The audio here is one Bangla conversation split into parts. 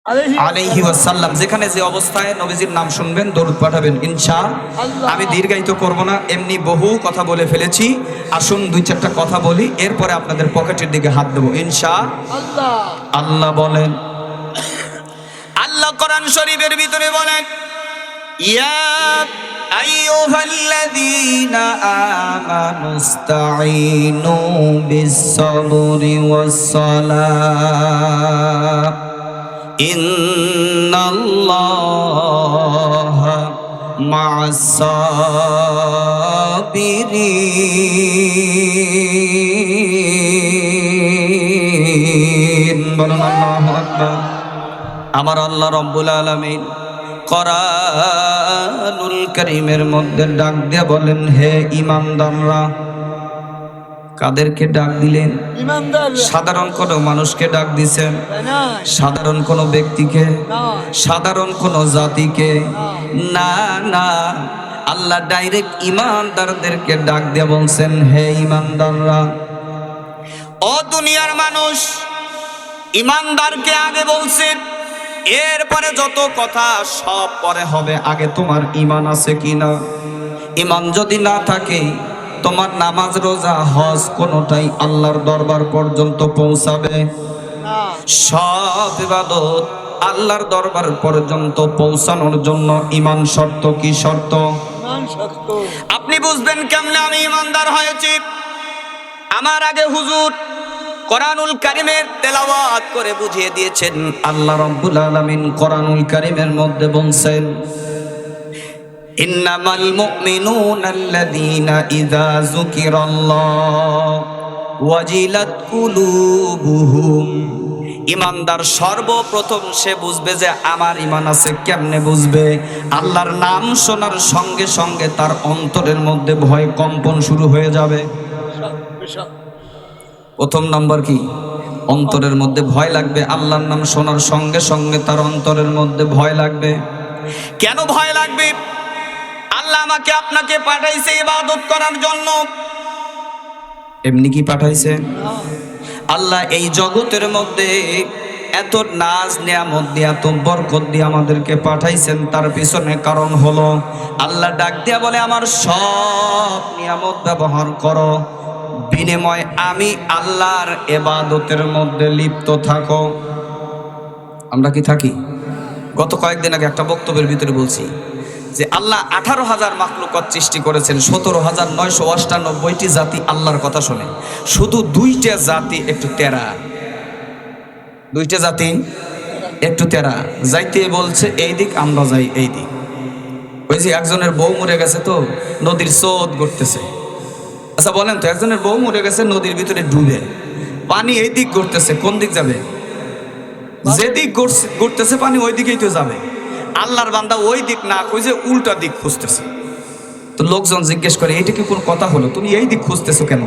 আলাইহি ওয়াসাল্লাম। যেখানে যে অবস্থায় নবীজির নাম শুনবেন দরুদ পাঠাবেন ইনশাআল্লাহ। আমি দীর্ঘায়িত করব না, এমনি বহু কথা বলে ফেলেছি। আসুন দুই চারটা কথা বলি, এরপরে আপনাদের পকেটের দিকে হাত দেবো ইনশাআল্লাহ। আল্লাহ বলেন, আল্লাহ কোরআন শরীফের ভিতরে বলেন, ইয়া আইয়ুহাল্লাযীনা আমানুস্তাঈনু বিস-সাবরি ওয়াস-সালাহ ইন্নাল্লাহা মা'আস-সাবিরিন। বলুন আল্লাহু আকবার। আমার আল্লাহ রাব্বুল আলামিন কোরআনুল কারীমের মধ্যে ডাক দিয়ে বলেন, হে ঈমানদাররা। কাদেরকে ডাক দিলেন? সাধারণ কোন মানুষকে ডাক দিছেন? সাধারণ কোন ব্যক্তিকে? সাধারণ কোন জাতিকে? না না, আল্লাহ ডাইরেক্ট ঈমানদারদেরকে ডাক দিয়ে বলছেন, হে ঈমানদাররা। ও দুনিয়ার মানুষ, ঈমানদারকে আগে বলছেন, এরপরে যত কথা সব পরে হবে। আগে তোমার ঈমান আছে কিনা? ঈমান যদি না থাকে, তোমার নামাজ রোজা হজ কোনোটাই আল্লাহর দরবার পর্যন্ত পৌঁছাবে না। সব ইবাদত আল্লাহর দরবার পর্যন্ত পৌঁছানোর জন্য ঈমান শর্ত। কি শর্ত? আপনি বুঝবেন কেমনে আমি ঈমানদার হয়েছি? আমার আগে হুজুর কোরআনুল কারীমের তেলাওয়াত করে বুঝিয়ে দিয়েছেন। আল্লাহ রাব্বুল আলামিন কোরআনুল কারীমের মধ্যে বলছেন, ইন্নামাল মুমিনুনা আল্লাযীনা ইযা যুকিরাল্লাহ ওয়াজিলাত কুলুবুহুম। ঈমানদার সর্বপ্রথম সে বুঝবে যে আমার ঈমান আছে। কেমনে বুঝবে? আল্লাহর নাম শোনার সঙ্গে সঙ্গে তার অন্তরের মধ্যে ভয় কম্পন শুরু হয়ে যাবে। প্রথম নাম্বার কি? অন্তরের মধ্যে ভয় লাগবে। আল্লাহর নাম শোনার সঙ্গে সঙ্গে তার অন্তরের মধ্যে ভয় লাগবে। কেন ভয় লাগবে? আল্লাহ আমাকে আপনাকে পাঠাইছে ইবাদত করার জন্য। এমনি কি পাঠাইছে? আল্লাহ এই জগতের মধ্যে এত নাজ নিয়ামত দিয়ে, এত বরকত দিয়ে আমাদেরকে পাঠাইছেন। তার পিছনে কারণ হলো আল্লাহ ডাক দিয়া বলে, আমার সব নিয়ামত ব্যবহার করো, বিনিময় আমি আল্লাহর ইবাদতের মধ্যে লিপ্ত থাকো। আমরা কি থাকি? গত কয়েকদিন আগে একটা বক্তব্যের ভিতরে বলছি যে আল্লাহ 18,000 মাখলুকাত সৃষ্টি করেছেন, 17,998টি জাতি আল্লাহর কথা শোনে। শুধু 2টা জাতি একটু তেরা, 2টা জাতি একটু তেরা। যাইতে বলছে এই দিক, আমরা যাই এই দিক। ওই যে একজনের বউ মরে গেছে, তো নদীর স্রোত ঘটতেছে। আচ্ছা বলেন তো, একজনের বউ মরে গেছে, নদীর ভিতরে ডুবে, পানি এই দিক ঘটতেছে, কোন দিক যাবে? যে দিক ঘটতেছে পানি ওই দিকেই তো যাবে। আল্লাহর বান্দা ওই দিক না খুঁজে উল্টা দিক খুঁজতেছে। তো লোকজন জিজ্ঞেস করে, এইটা কি কোন কথা হলো? তুমি এই দিক খুঁজতেছো কেন?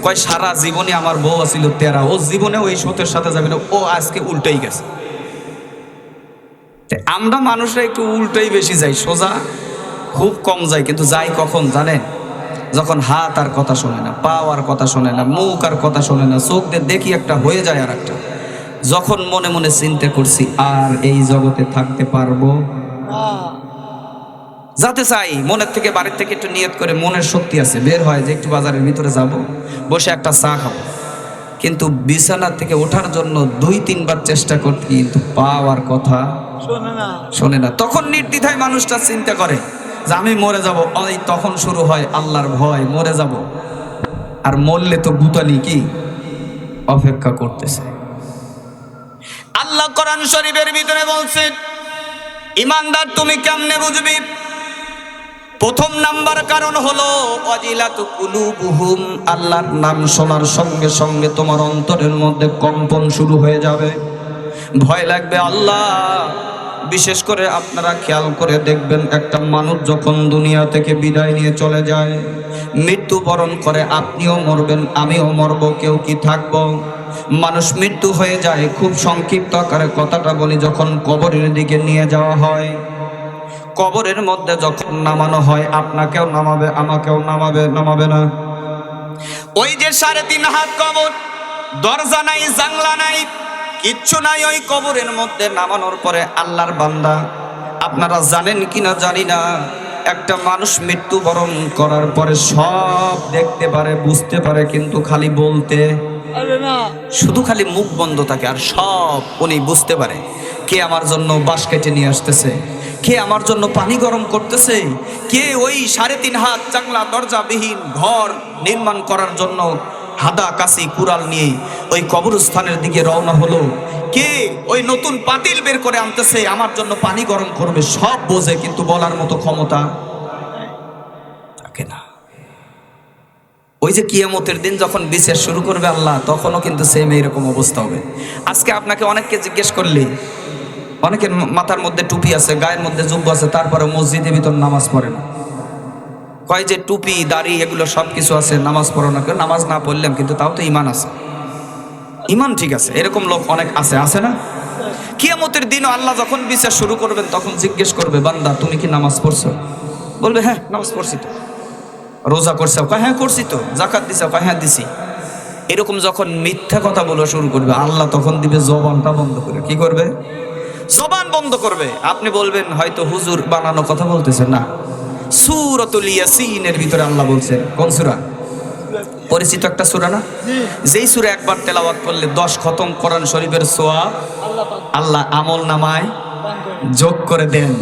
কয়, সারা জীবনে আমার বউ আছিল তেরা, ও জীবনে ওই স্রোতের সাথে যাবে না, ও আজকে উল্টাই গেছে। আমরা মানুষরা একটু উল্টাই বেশি যাই, সোজা খুব কম যাই। কিন্তু যাই কখন জানেন? যখন হাত আর কথা শোনে না, পা আর কথা শোনে না, মুখ আর কথা শোনে না, চোখ দিয়ে দেখি একটা হয়ে যায় আর একটা। যখন মনে মনে চিন্তা করছি আর এই জগতে থাকতে পারবো, যাতে চাই মনের থেকে, বাড়ির থেকে একটু নিয়ত করে, মনের শক্তি আছে, বের হয় যে একটু বাজারের ভিতরে যাব, বসে একটা চা খাবো। কিন্তু বিছানা থেকে ওঠার জন্য 2-3 বার চেষ্টা করতে, কিন্তু পা আর কথা শোনে না। তখন নির্দ্বিধায় মানুষটা চিন্তা করে যে আমি মরে যাব। তখন শুরু হয় আল্লাহর ভয়, মরে যাব। আর মরলে তো গুতানি কি অপেক্ষা করতেছে। আল্লাহ কোরআন শরীফের ভিতরে বলছেন, ঈমানদার তুমি কেমনে বুঝবি? প্রথম নাম্বার কারণ হলো ওয়াজিলাতু কুলুবুহুম। আল্লাহর নাম শোনার সঙ্গে সঙ্গে তোমার অন্তরের মধ্যে কম্পন শুরু হয়ে যাবে, ভয় লাগবে। আল্লাহ, বিশেষ করে আপনারা খেয়াল করে দেখবেন, একটা মানুষ যখন দুনিয়া থেকে বিদায় নিয়ে চলে যায়, মৃত্যুবরণ করে, আপনিও মরবেন, আমিও মরব, কেউ কি থাকবো? মানুষ মৃত্যু হয়ে যায়। খুব সংক্ষিপ্ত আকারে কথাটা বলি, যখন কবরের দিকে নিয়ে যাওয়া হয়, কবরের মধ্যে যখন নামানো হয়, আপনাকেও নামাবে, আমাকেও নামাবে না? ওই যে 3.5 হাত কবর, দরজা নাই, জানলা নাই, কিচ্ছু নাই ওই কবরের মধ্যে নামানোর পরে আল্লাহর বান্দা, আপনারা জানেন কিনা জানি না, একটা মানুষ মৃত্যুবরণ করার পরে সব দেখতে পারে, বুঝতে পারে, কিন্তু খালি বলতে শুধু খালি মুখ বন্ধ থাকে, আর সব উনি বুঝতে পারে। কে আমার জন্য বাঁশ কেটে নিয়ে আসতেছে, কে আমার জন্য পানি গরম করতেছে, কে ওই 3.5 হাত চাংলা দরজাবিহীন ঘর নির্মাণ করার জন্য হাদা কাশি কুড়াল নিয়ে ওই কবরস্থানের দিকে রওনা হলো, কে ওই নতুন পাতিল বের করে আনতেছে আমার জন্য পানি গরম করবে, সব বোঝে, কিন্তু বলার মতো ক্ষমতা থাকে না। ওই যে কিয়ামতের দিন যখন বিচার শুরু করবে আল্লাহ, তখনও কিন্তু সেম এইরকম অবস্থা হবে। আজকে আপনাকে অনেককে জিজ্ঞেস করলে, অনেকের মাথার মধ্যে টুপি আছে, গায়ের মধ্যে জুব্বা আছে, তারপরে মসজিদের ভিতর নামাজ পড়ে না। কয় যে টুপি দাড়ি এগুলো সব কিছু আছে, নামাজ পড়ো না, কেউ নামাজ না পড়লাম কিন্তু তাও তো ইমান আছে, ইমান ঠিক আছে, এরকম লোক অনেক আছে, আছে না? কিয়ামতের দিনও আল্লাহ যখন বিচার শুরু করবেন তখন জিজ্ঞেস করবে, বান্দা তুমি কি নামাজ পড়ছো? বলবে হ্যাঁ নামাজ পড়ছি তো। রোজা করছো? কয় হ্যাঁ করছি তো। যাকাত দিছো? কয় হ্যাঁ দিছি। এরকম যখন মিথ্যা কথা বলা শুরু করবে আল্লাহ তখন দিবে জবানটা বন্ধ করে। কি করবে? জবান বন্ধ করবে। আপনি বলবেন হয়তো হুজুর বানানো কথা বলতেছেন, না, সূরাতুল ইয়াসিনের ভিতরে আল্লাহ বলছেন। কোন সূরা? পরিচিত একটা সূরা না? যেই সূরা একবার তেলাওয়াত করলে 10 খতম কোরআন শরীফের সওয়াব আল্লাহ আমল নামায় যোগ করে দেন।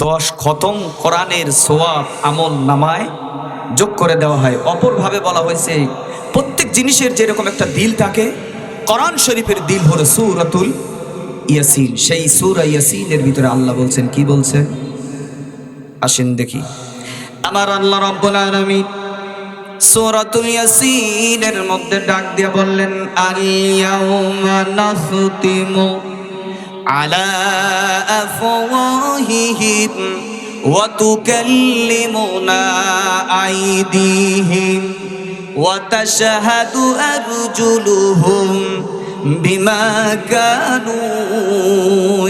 10 খতম কোরআনের সওয়াব আমল নামায় যোগ করে দেওয়া হয়। অপরভাবে বলা হয়েছে প্রত্যেক জিনিসের যেরকম একটা দিল থাকে, কোরআন শরীফের দিল হলো সূরাতুল ইয়াসিন। সেই সূরা ইয়াসিনের ভিতরে আল্লাহ বলছেন, কি বলছেন আসেন দেখি। আমার আল্লাহ রাব্বুল আলামিন সূরাতুল ইয়াসিনের মধ্যে ডাক দিয়ে বললেন, আল ইয়াউমা নাখতিমু আলা আফওয়াহিহিম ওয়া তুকাল্লিমুনা আইদিহিম ওয়া তাশহাদু আরজুলুহুম বিমা কানু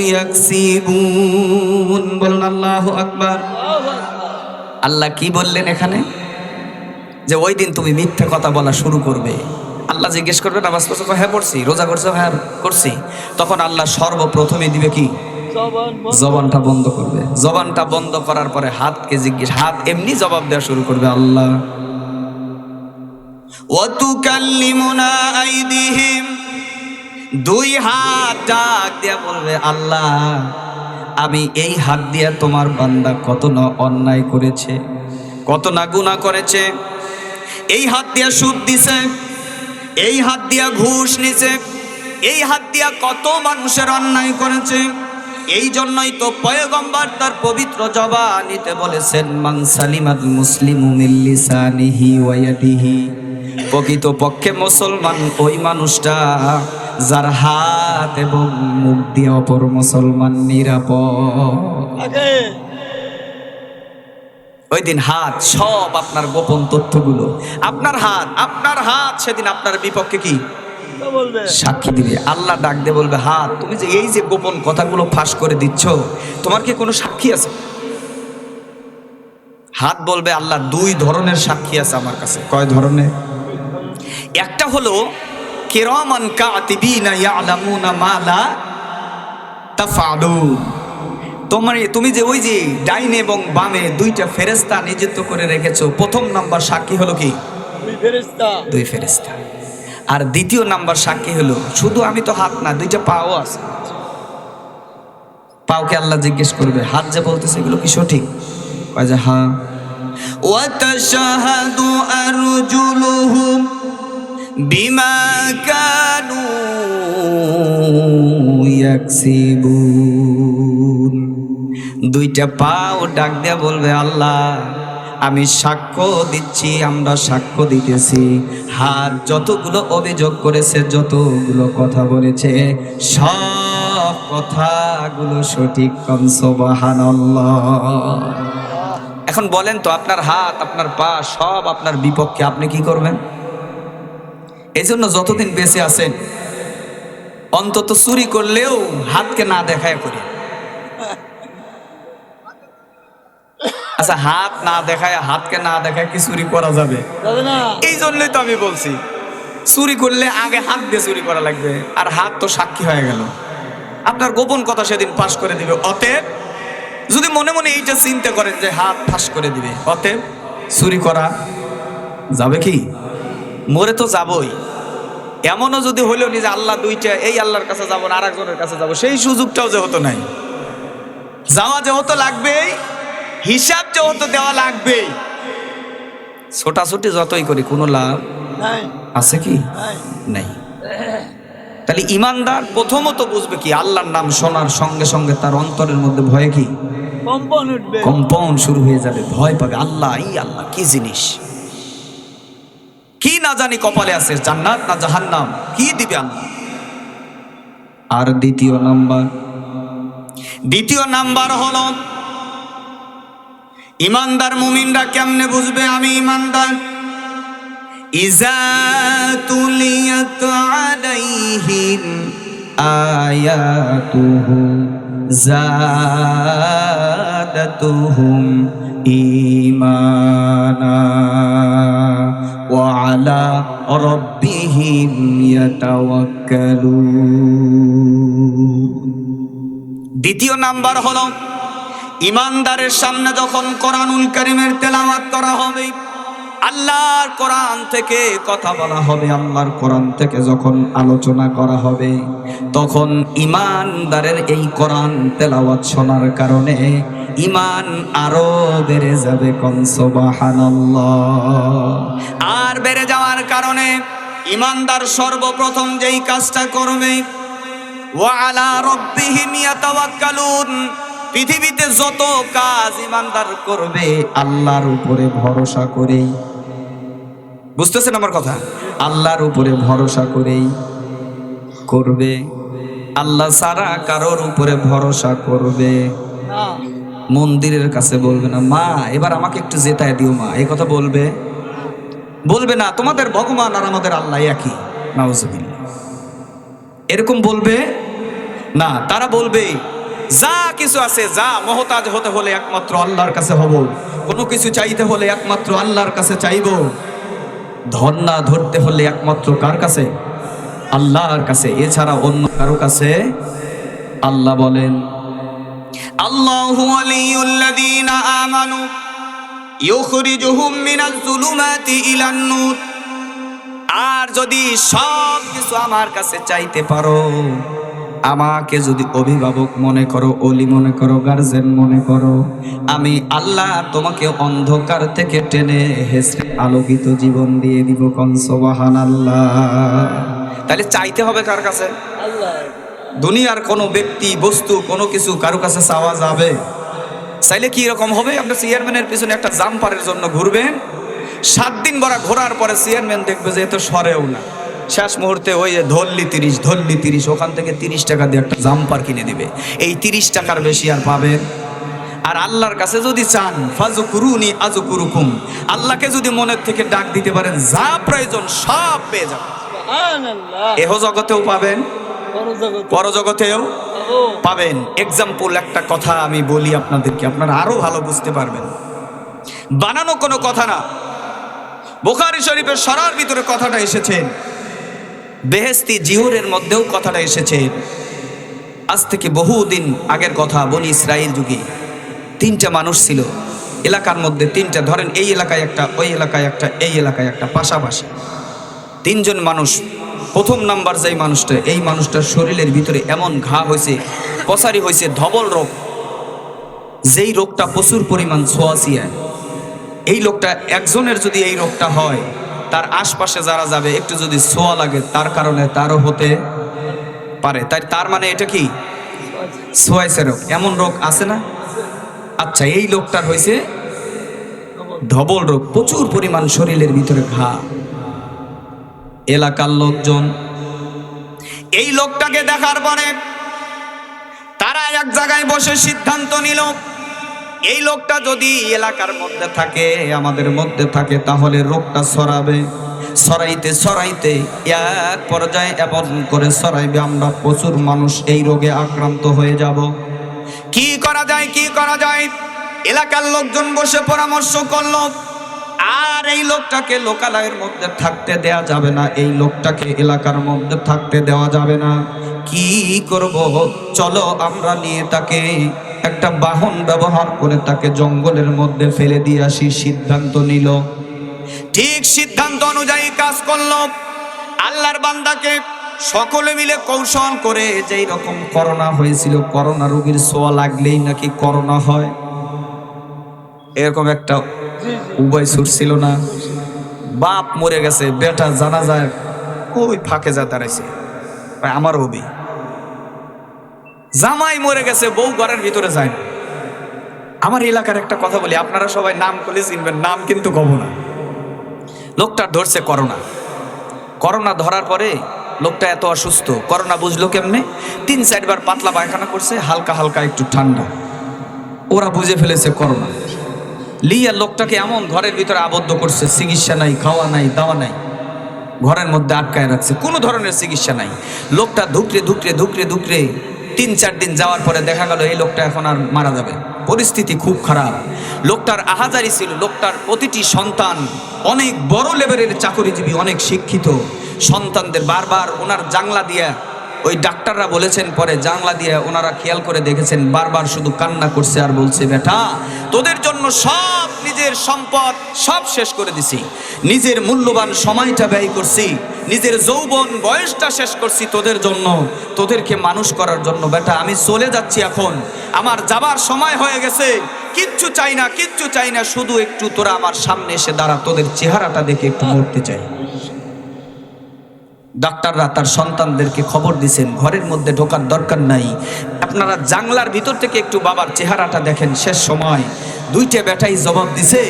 ইয়াকসিবুন। বলুন আল্লাহু আকবার। আল্লাহ কি বললেন এখানে? যে ওই দিন তুমি মিথ্যা কথা বলা শুরু করবে। আল্লাহ জিজ্ঞেস করবে নামাজ পড়ছো? হ্যাঁ পড়ছি। রোজা করছো? হ্যাঁ করছি। তখন আল্লাহ সর্বপ্রথমে দিবে কি? জবানটা বন্ধ করবে। জবানটা বন্ধ করার পরে হাতকে জিজ্ঞেস, হাত এমনি জবাব দেওয়া শুরু করবে, আল্লাহ ওয়া তুকাল্লিমুনা আইদিহিম, 2 হাত ডাক দিয়া বলবে, আল্লাহ আমি এই হাত দিয়া তোমার বান্দা কত না অন্যায় করেছে, কত না গুনাহ করেছে। এই হাত দিয়া সুদ দিছে, এই হাত দিয়া ঘুষ নিছে, এই হাত দিয়া কত মানুষের অন্যায় করেছে। এই জন্যই তো পয়গম্বর তার পবিত্র জবানিতে বলেছেন, মান সালিমাল মুসলিমু মিন লিসানিহি ওয়া ইয়াদিহি, প্রকৃত পক্ষে মুসলমান ওই মানুষটা যার হাত এবং মুখ দিয়ে অপর মুসলমান নিরাপদ। ওই দিন হাত সব আপনার গোপন তথ্যগুলো, আপনার হাত সেদিন আপনার বিপক্ষে কি সাক্ষী দিবে। আল্লাহ ডাক দিয়ে বলবে, হাত তুমি যে এই যে গোপন কথাগুলো ফাঁস করে দিচ্ছ, তোমার কি কোনো সাক্ষী আছে? হাত বলবে, আল্লাহ 2 ধরনের সাক্ষী আছে আমার কাছে। কয় ধরনের? একটা হলো কিরামান কাতিবিনা ইয়ালামুনা মা লা তাফআলুন, তুমি যে ওই যে ডাইনে এবং বামে 2টা ফেরেশতা নিযুক্ত করে রেখেছো, প্রথম নাম্বার সাক্ষী হলো কি? 2 ফেরেশতা। আর দ্বিতীয় নাম্বার সাক্ষী হলো, শুধু আমি তো হাত না, 2টা পাও আছে। পাওকে আল্লাহ জিজ্ঞেস করবে, হাত যে বলতেছে এগুলো কি সঠিক? কয় যে হ্যাঁ। ওয়া তাশহাদু আরজুলুহুম বিমা কানু ইয়াকসিবুন, 2টা পাও ডাক দেয়া বলবে, আল্লাহ আমি সাক্ষ্য দিচ্ছি, আমরা সাক্ষ্য দিতেছি, হাত যতগুলো অভিযোগ করেছে, যতগুলো কথা বলেছে, সব কথাগুলো সঠিক। সুবহানাল্লাহ। এখন বলেন তো, আপনার হাত আপনার পা সব আপনার বিপক্ষে, আপনি কি করবেন? এই জন্য যতদিন বেঁচে আছেন অন্তত চুরি করলেও হাতকে না দেখায় করি। আচ্ছা, হাত না দেখায়, হাতকে না দেখায় কি চুরি করা যাবে? এই জন্যই তো আমি বলছি চুরি করলে আগে হাত দিয়ে চুরি করা লাগবে, আর হাত তো সাক্ষী হয়ে গেল, আপনার গোপন কথা সেদিন ফাঁস করে দিবে। অতএব যদি মনে মনে এইটা চিন্তা করেন যে হাত ফাঁস করে দিবে, অতএব চুরি করা যাবে কি? মরে তো যাবই। এমনও যদি হইল নি যে আল্লাহ দুইটা, এই আল্লাহর কাছে যাবো না আর একজনের কাছে যাবো, সেই সুযোগটাও যে হতো নাই। যাওয়া যে হতো লাগবেই, হিসাব যে হতো দেওয়া লাগবেই। ছোটাছুটি যতই করি কোনো লাভ আছে কি? নাই। তাহলে ইমানদার প্রথমত বুঝবে কি, আল্লাহর নাম শোনার সঙ্গে সঙ্গে তার অন্তরের মধ্যে ভয়ে কি কম্পন শুরু হয়ে যাবে, ভয় পাবে। আল্লাহ, এই আল্লাহ কি জিনিস, কি না জানি কপালে আছে, জান্নাত না জাহান্নাম, কি দিবে আল্লাহ। আর দ্বিতীয় নাম্বার হলো ইমানদার মুমিনরা কেমনে বুঝবে আমি ইমানদার? ইজা তুলিয়াত আলাইহিম আয়াতুহু যাদাতুহুম ঈমানা ওয়া আলা রাব্বিহিম ইয়াতাওয়াক্কালুন। দ্বিতীয় নাম্বার হলো ইমানদারের সামনে যখন কোরআনুল কারীমের তেলাওয়াত করা হবে, আল্লাহর কোরআন থেকে কথা বলা হবে, আল্লাহর কোরআন থেকে যখন আলোচনা করা হবে, তখন ইমানদারের এই কোরআন তেলাওয়াত শোনার কারণে ইমান আরো বেড়ে যাবে। কোন সুবহানাল্লাহ। আর বেড়ে যাওয়ার কারণে ইমানদার সর্বপ্রথম যেই কাজটা করবে, ওয়া আলা রাব্বিহিম ইয়াতাওয়াক্কালুন, পৃথিবীতে যত কাজ ইমানদার করবে আল্লাহর উপরে ভরসা করেই। বুঝতেছেন আমার কথা? আল্লাহর উপরে ভরসা করেই করবে। আল্লাহ ছাড়া কারোর উপরে ভরসা করবে না। মন্দিরের কাছে বলবে না, মা এবার আমাকে একটু জেতায় দিও মা, এই কথা বলবে না। তোমাদের ভগবান আর আমাদের আল্লাহ একই, নাউজুবিল্লাহ, এরকম বলবে না। তারা বলবে যা কিছু আছে, যা মহতাজ হতে হলে একমাত্র আল্লাহর কাছে হব, কোনো কিছু চাইতে হলে একমাত্র আল্লাহর কাছে চাইব, ধন্না ধরতে হলে একমাত্র কার কাছে? আল্লাহর কাছে, এছাড়া অন্য কারো কাছে। আল্লাহ বলেন, আল্লাহু ওয়ালিয়ুল্লাযীনা আমানু ইউখরিজুহুম মিনাজ যুলুমাতি ইলান নূর। আর যদি সব কিছু আমার কাছে চাইতে পারো, আমাকে যদি অভিভাবক মনে করো, ওলি মনে করো, গার্জেন মনে করো, আমি আল্লাহ তোমাকে অন্ধকার থেকে টেনে হেসে আলোকিত জীবন দিয়ে দিব। কোন সুবহানাল্লাহ। তাহলে চাইতে হবে কার কাছে? আল্লাহ। দুনিয়ার কোনো ব্যক্তি, বস্তু, কোনো কিছু কারো কাছে চাওয়া যাবে? চাইলে কি রকম হবে? আপনার চেয়ারম্যানের পিছনে একটা জাম্পারের জন্য ঘুরবেন, 7 দিন ভরা ঘোরার পরে চেয়ারম্যান দেখবে যে এত সরেও না, শেষ মুহূর্তে ওই ধরলি 30, ওখান থেকে 30 টাকা দিয়ে একটা জাম্পার কিনে দিবে। এই 30 টাকার বেশি আর পাবেন? আর আল্লাহর কাছে যদি চান, ফাযকুরুনি আযকুরুকুম, আল্লাহকে যদি মনের থেকে ডাক দিতে পারেন, যা প্রয়োজন সব পেয়ে যাবেন। সুবহানাল্লাহ। এহ জগতেও পাবেন, পরজগতেও পাবেন। এক্সাম্পল একটা কথা আমি বলি আপনাদেরকে, আপনারা আরো ভালো বুঝতে পারবেন। বানানো কোনো কথা না, বুখারী শরীফের সরার ভিতরে কথাটা এসেছে, বেহেশতি জিহুরের মধ্যেও কথাটা এসেছে। আজ থেকে বহুদিন আগের কথা, বনি ইসরাইল যুগে 3টা মানুষ ছিল এলাকার মধ্যে। 3টা, ধরেন এই এলাকায় একটা, ওই এলাকায় একটা, এই এলাকায় একটা, পাশাপাশি 3 জন মানুষ। প্রথম নাম্বার যেই মানুষটা, এই মানুষটার শরীরের ভিতরে এমন ঘা হয়েছে, পসারি হয়েছে, ধবল রোগ, যেই রোগটা প্রচুর পরিমাণ ছোঁয়াছিয়া। এই লোকটা, একজনের যদি এই রোগটা হয়, তার আশপাশে যারা যাবে একটু যদি ছোঁয়া লাগে, তার কারণে তারও হতে পারে। তার মানে এটা কি ছোঁয়াইছে রোগ। এমন রোগ আছে না? আচ্ছা, এই লোকটার হয়েছে ধবল রোগ, প্রচুর পরিমাণ শরীরের ভিতরে ঘা। এলাকার লোকজন এই লোকটাকে দেখার পরে তারা এক জায়গায় বসে সিদ্ধান্ত নিল, এই লোকটা যদি এলাকার মধ্যে থাকে, আমাদের মধ্যে থাকে, তাহলে রোগটা ছড়াবে। ছড়াইতে ছড়াইতে এক পর্যায়ে এমন করে ছড়াইবে, আমরা প্রচুর মানুষ এই রোগে আক্রান্ত হয়ে যাব। কি করা যায়? এলাকার লোকজন বসে পরামর্শ করলো, আর এই লোকটাকে লোকালয়ের মধ্যে থাকতে দেয়া যাবে না, এই লোকটাকে এলাকার মধ্যে থাকতে দেওয়া যাবে না। কি করব? চলো আমরা নিয়ে তাকে একটা বাহন ব্যবহার করে তাকে জঙ্গলের মধ্যে ফেলে দিয়ে আসি। সিদ্ধান্ত নিল, ঠিক সিদ্ধান্ত অনুযায়ী কাজ করলো। আল্লাহর বান্দাকে সকলে মিলে কৌশল করে, যেই রকম করোনা হয়েছিল, করোনা রোগীর ছোঁয়া লাগলেই নাকি করোনা হয়, এরকম একটা উভয় ছুটছিল না। বাপ মরে গেছে, বেটা জানাজায় ওই ফাঁকে যা দাঁড়াইছে, আমার হবি। জামাই মরে গেছে, বউ ঘরের ভিতরে যায় না। আমার এলাকার একটা কথা বলি, আপনারা সবাই নাম করলে চিনবেন, নাম কিন্তু কব না। লোকটার ধরছে করোনা। করোনা ধরার পরে লোকটা এত অসুস্থ, করোনা বুঝলো কেমনে? 3-4 বার পাতলা পায়খানা করছে, হালকা হালকা একটু ঠান্ডা, ওরা বুঝে ফেলেছে করোনা। লিয়া লোকটাকে এমন ঘরের ভিতরে আবদ্ধ করছে, চিকিৎসা নাই, খাওয়া নাই, দাওয়া নাই, ঘরের মধ্যে আটকায় রাখছে, কোনো ধরনের চিকিৎসা নাই। লোকটা ধুকরে ধুকরে ধুকরে ধুকরে 3-4 দিন যাওয়ার পরে দেখা গেল এই লোকটা এখন আর মারা যাবে। পরিস্থিতি খুব খারাপ। লোকটার আহাজারি ছিল, লোকটার প্রতিটি সন্তান অনেক বড় লেভেলের চাকরিজীবী, অনেক শিক্ষিত। সন্তানদের বারবার ওনার জানলা দিয়া, ওই ডাক্তাররা বলেছেন পরে, জানলা দিয়ে ওনারা খেয়াল করে দেখেছেন, বারবার শুধু কান্না করছে আর বলছে, বেটা তোদের জন্য সব নিজের সম্পদ সব শেষ করে দিছি, নিজের মূল্যবান সময়টা ব্যয় করছি, নিজের যৌবন বয়সটা শেষ করছি তোদের জন্য, তোদেরকে মানুষ করার জন্য। বেটা আমি চলে যাচ্ছি, এখন আমার যাবার সময় হয়ে গেছে, কিচ্ছু চাই না, কিচ্ছু চাই না, শুধু একটু তোরা আমার সামনে এসে দাঁড়া, তোদের চেহারাটা দেখে একটু মরতে চাই। ডাক্তাররা তার সন্তানদেরকে খবর দিছেন, ঘরের মধ্যে ঢোকার দরকার নাই, আপনারা জানলার ভিতর থেকে একটু বাবার চেহারাটা দেখেন। শেষ সময় 2টা বেটাই জবাব দিছে,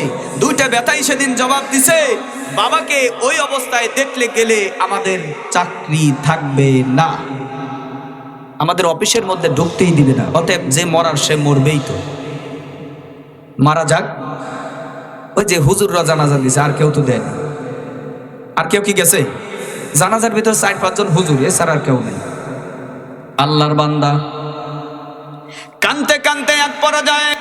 2টা বেটাই সেদিন জবাব দিছে, বাবাকে ওই অবস্থায় দেখলে গেলে আমাদের চাকরি থাকবে না, আমাদের অফিসের মধ্যে ঢুকতেই দিবে না, অতএব যে মরার সে মরবেই, তো মারা যাক। ওই যে হুজুররা জানাজা দিছে, আর কেউ তো দেয় না। আর কেউ কি গেছে? জানাজার ভিতর 4-5 জন হুজুর, এছাড়া আর কেউ নেই। আল্লাহর বান্দা কানতে কানতে এক পর্যায়ে